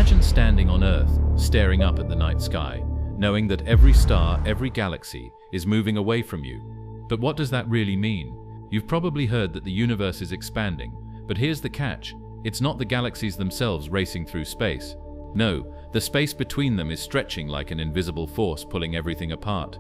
Imagine standing on Earth, staring up at the night sky, knowing that every star, every galaxy is moving away from you. But what does that really mean? You've probably heard that the universe is expanding, but here's the catch. It's not the galaxies themselves racing through space. No, the space between them is stretching like an invisible force pulling everything apart.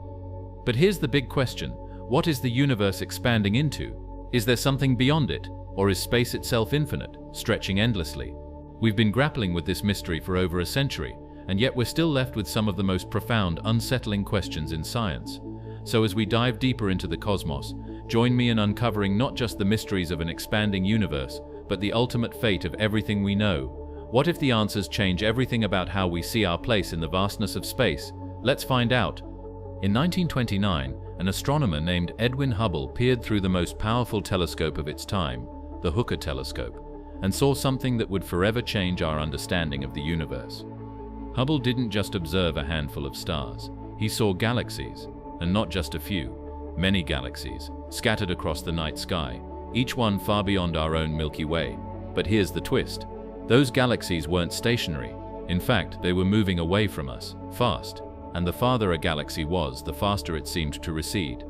But here's the big question. What is the universe expanding into? Is there something beyond it? Or is space itself infinite, stretching endlessly? We've been grappling with this mystery for over a century, and yet we're still left with some of the most profound, unsettling questions in science. So as we dive deeper into the cosmos, join me in uncovering not just the mysteries of an expanding universe, but the ultimate fate of everything we know. What if the answers change everything about how we see our place in the vastness of space? Let's find out. In 1929, an astronomer named Edwin Hubble peered through the most powerful telescope of its time, the Hooker telescope, and saw something that would forever change our understanding of the universe. Hubble didn't just observe a handful of stars. He saw galaxies, and not just a few, many galaxies, scattered across the night sky, each one far beyond our own Milky Way. But here's the twist. Those galaxies weren't stationary. In fact, they were moving away from us, fast. And the farther a galaxy was, the faster it seemed to recede.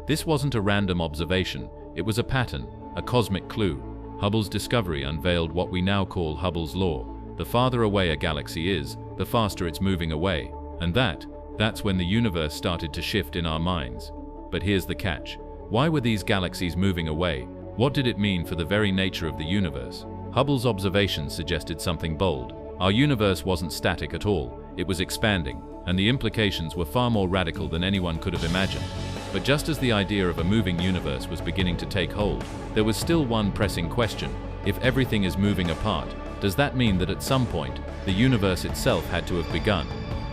This wasn't a random observation. It was a pattern, a cosmic clue. Hubble's discovery unveiled what we now call Hubble's law. The farther away a galaxy is, the faster it's moving away. And that's when the universe started to shift in our minds. But here's the catch. Why were these galaxies moving away? What did it mean for the very nature of the universe? Hubble's observations suggested something bold. Our universe wasn't static at all. It was expanding, and the implications were far more radical than anyone could have imagined. But just as the idea of a moving universe was beginning to take hold, there was still one pressing question. If everything is moving apart, does that mean that at some point, the universe itself had to have begun?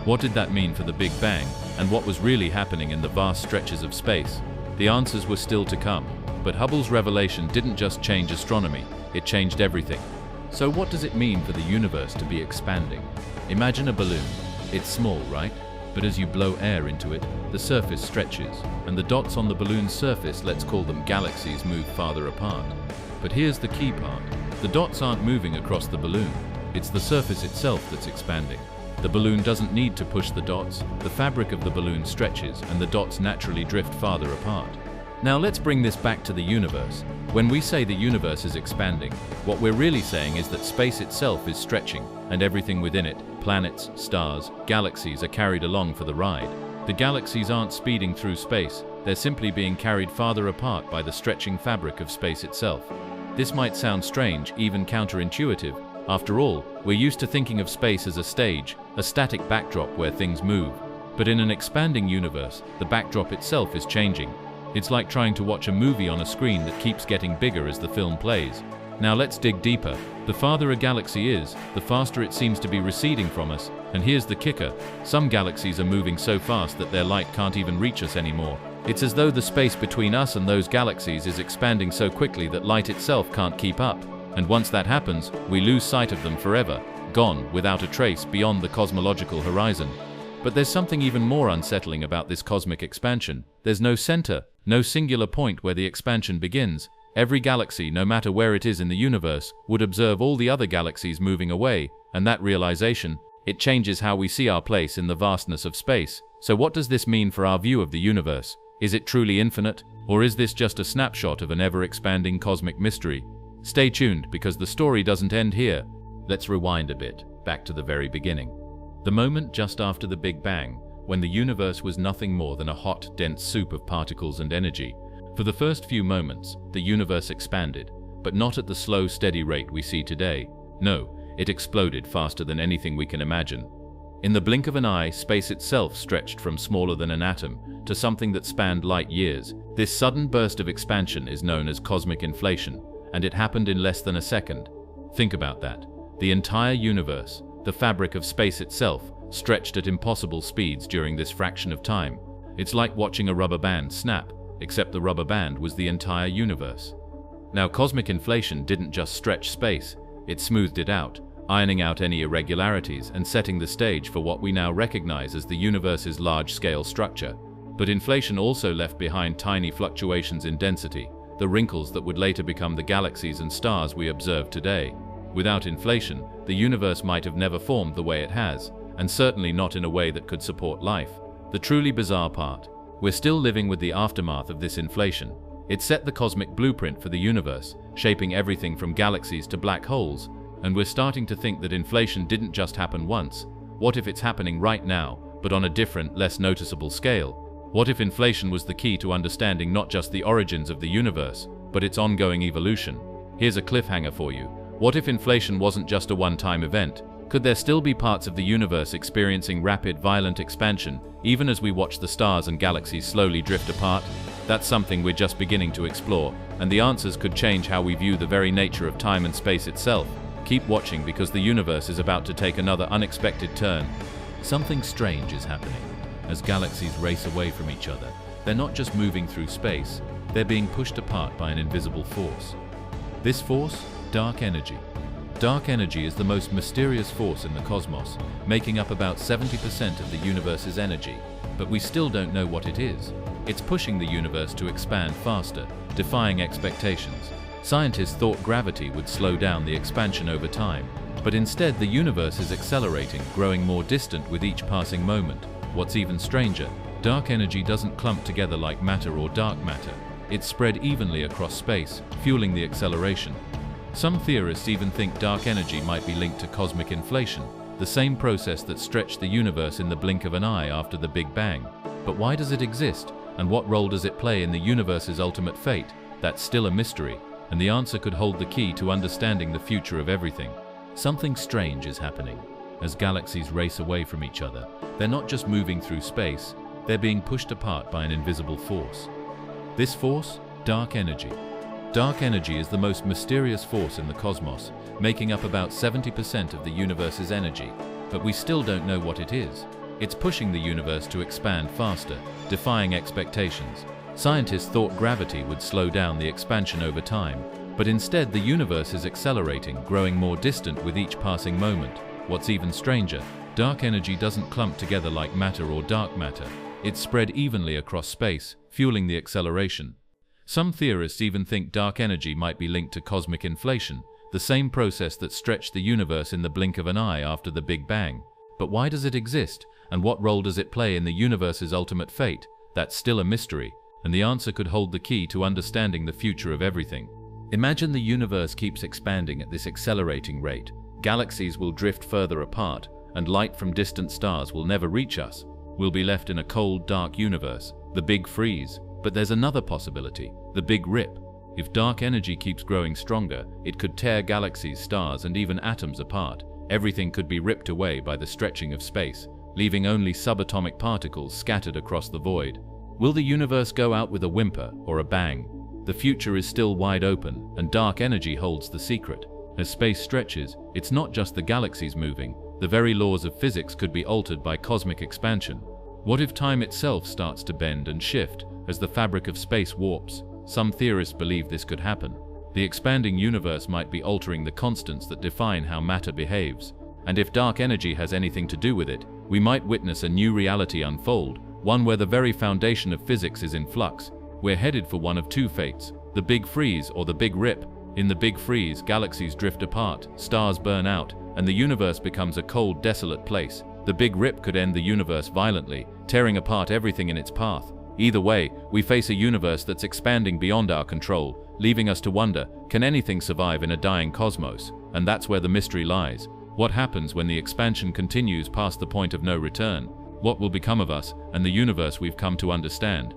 What did that mean for the Big Bang, and what was really happening in the vast stretches of space? The answers were still to come, but Hubble's revelation didn't just change astronomy, it changed everything. So what does it mean for the universe to be expanding? Imagine a balloon. It's small, right? But as you blow air into it, the surface stretches, and the dots on the balloon's surface, let's call them galaxies, move farther apart. But here's the key part. The dots aren't moving across the balloon. It's the surface itself that's expanding. The balloon doesn't need to push the dots. The fabric of the balloon stretches, and the dots naturally drift farther apart. Now let's bring this back to the universe. When we say the universe is expanding, what we're really saying is that space itself is stretching, and everything within it, planets, stars, galaxies, are carried along for the ride. The galaxies aren't speeding through space, they're simply being carried farther apart by the stretching fabric of space itself. This might sound strange, even counterintuitive. After all, we're used to thinking of space as a stage, a static backdrop where things move. But in an expanding universe, the backdrop itself is changing. It's like trying to watch a movie on a screen that keeps getting bigger as the film plays. Now let's dig deeper. The farther a galaxy is, the faster it seems to be receding from us. And here's the kicker. Some galaxies are moving so fast that their light can't even reach us anymore. It's as though the space between us and those galaxies is expanding so quickly that light itself can't keep up. And once that happens, we lose sight of them forever, gone without a trace beyond the cosmological horizon. But there's something even more unsettling about this cosmic expansion. There's no center, no singular point where the expansion begins. Every galaxy, no matter where it is in the universe, would observe all the other galaxies moving away, and that realization, it changes how we see our place in the vastness of space. So what does this mean for our view of the universe? Is it truly infinite, or is this just a snapshot of an ever-expanding cosmic mystery? Stay tuned, because the story doesn't end here. Let's rewind a bit, back to the very beginning. The moment just after the Big Bang, when the universe was nothing more than a hot, dense soup of particles and energy. For the first few moments, the universe expanded, but not at the slow, steady rate we see today. No, it exploded faster than anything we can imagine. In the blink of an eye, space itself stretched from smaller than an atom to something that spanned light years. This sudden burst of expansion is known as cosmic inflation, and it happened in less than a second. Think about that. The entire universe, the fabric of space itself, stretched at impossible speeds during this fraction of time. It's like watching a rubber band snap, except the rubber band was the entire universe. Now, cosmic inflation didn't just stretch space, it smoothed it out, ironing out any irregularities and setting the stage for what we now recognize as the universe's large-scale structure. But inflation also left behind tiny fluctuations in density, the wrinkles that would later become the galaxies and stars we observe today. Without inflation, the universe might have never formed the way it has, and certainly not in a way that could support life. The truly bizarre part: we're still living with the aftermath of this inflation. It set the cosmic blueprint for the universe, shaping everything from galaxies to black holes, and we're starting to think that inflation didn't just happen once. What if it's happening right now, but on a different, less noticeable scale? What if inflation was the key to understanding not just the origins of the universe, but its ongoing evolution? Here's a cliffhanger for you. What if inflation wasn't just a one-time event? Could there still be parts of the universe experiencing rapid, violent expansion, even as we watch the stars and galaxies slowly drift apart? That's something we're just beginning to explore, and the answers could change how we view the very nature of time and space itself. Keep watching, because the universe is about to take another unexpected turn. Something strange is happening. As galaxies race away from each other, they're not just moving through space, they're being pushed apart by an invisible force. This force? Dark energy. Dark energy is the most mysterious force in the cosmos, making up about 70% of the universe's energy, but we still don't know what it is. It's pushing the universe to expand faster, defying expectations. Scientists thought gravity would slow down the expansion over time, but instead the universe is accelerating, growing more distant with each passing moment. What's even stranger, dark energy doesn't clump together like matter or dark matter. It's spread evenly across space, fueling the acceleration. Some theorists even think dark energy might be linked to cosmic inflation, the same process that stretched the universe in the blink of an eye after the Big Bang. But why does it exist, and what role does it play in the universe's ultimate fate? That's still a mystery, and the answer could hold the key to understanding the future of everything. Something strange is happening. As galaxies race away from each other, they're not just moving through space, they're being pushed apart by an invisible force. This force? Dark energy. Dark energy is the most mysterious force in the cosmos, making up about 70% of the universe's energy, but we still don't know what it is. It's pushing the universe to expand faster, defying expectations. Scientists thought gravity would slow down the expansion over time, but instead the universe is accelerating, growing more distant with each passing moment. What's even stranger, dark energy doesn't clump together like matter or dark matter. It's spread evenly across space, fueling the acceleration. Some theorists even think dark energy might be linked to cosmic inflation, the same process that stretched the universe in the blink of an eye after the Big Bang. But why does it exist, and what role does it play in the universe's ultimate fate? That's still a mystery, and the answer could hold the key to understanding the future of everything. Imagine the universe keeps expanding at this accelerating rate. Galaxies will drift further apart, and light from distant stars will never reach us. We'll be left in a cold, dark universe, the Big Freeze. But there's another possibility, the Big Rip. If dark energy keeps growing stronger, it could tear galaxies, stars, and even atoms apart. Everything could be ripped away by the stretching of space, leaving only subatomic particles scattered across the void. Will the universe go out with a whimper or a bang? The future is still wide open, and dark energy holds the secret. As space stretches, it's not just the galaxies moving. The very laws of physics could be altered by cosmic expansion. What if time itself starts to bend and shift as the fabric of space warps? Some theorists believe this could happen. The expanding universe might be altering the constants that define how matter behaves. And if dark energy has anything to do with it, we might witness a new reality unfold, one where the very foundation of physics is in flux. We're headed for one of two fates, the Big Freeze or the Big Rip. In the Big Freeze, galaxies drift apart, stars burn out, and the universe becomes a cold, desolate place. The Big Rip could end the universe violently, tearing apart everything in its path. Either way, we face a universe that's expanding beyond our control, leaving us to wonder, can anything survive in a dying cosmos? And that's where the mystery lies. What happens when the expansion continues past the point of no return? What will become of us and the universe we've come to understand?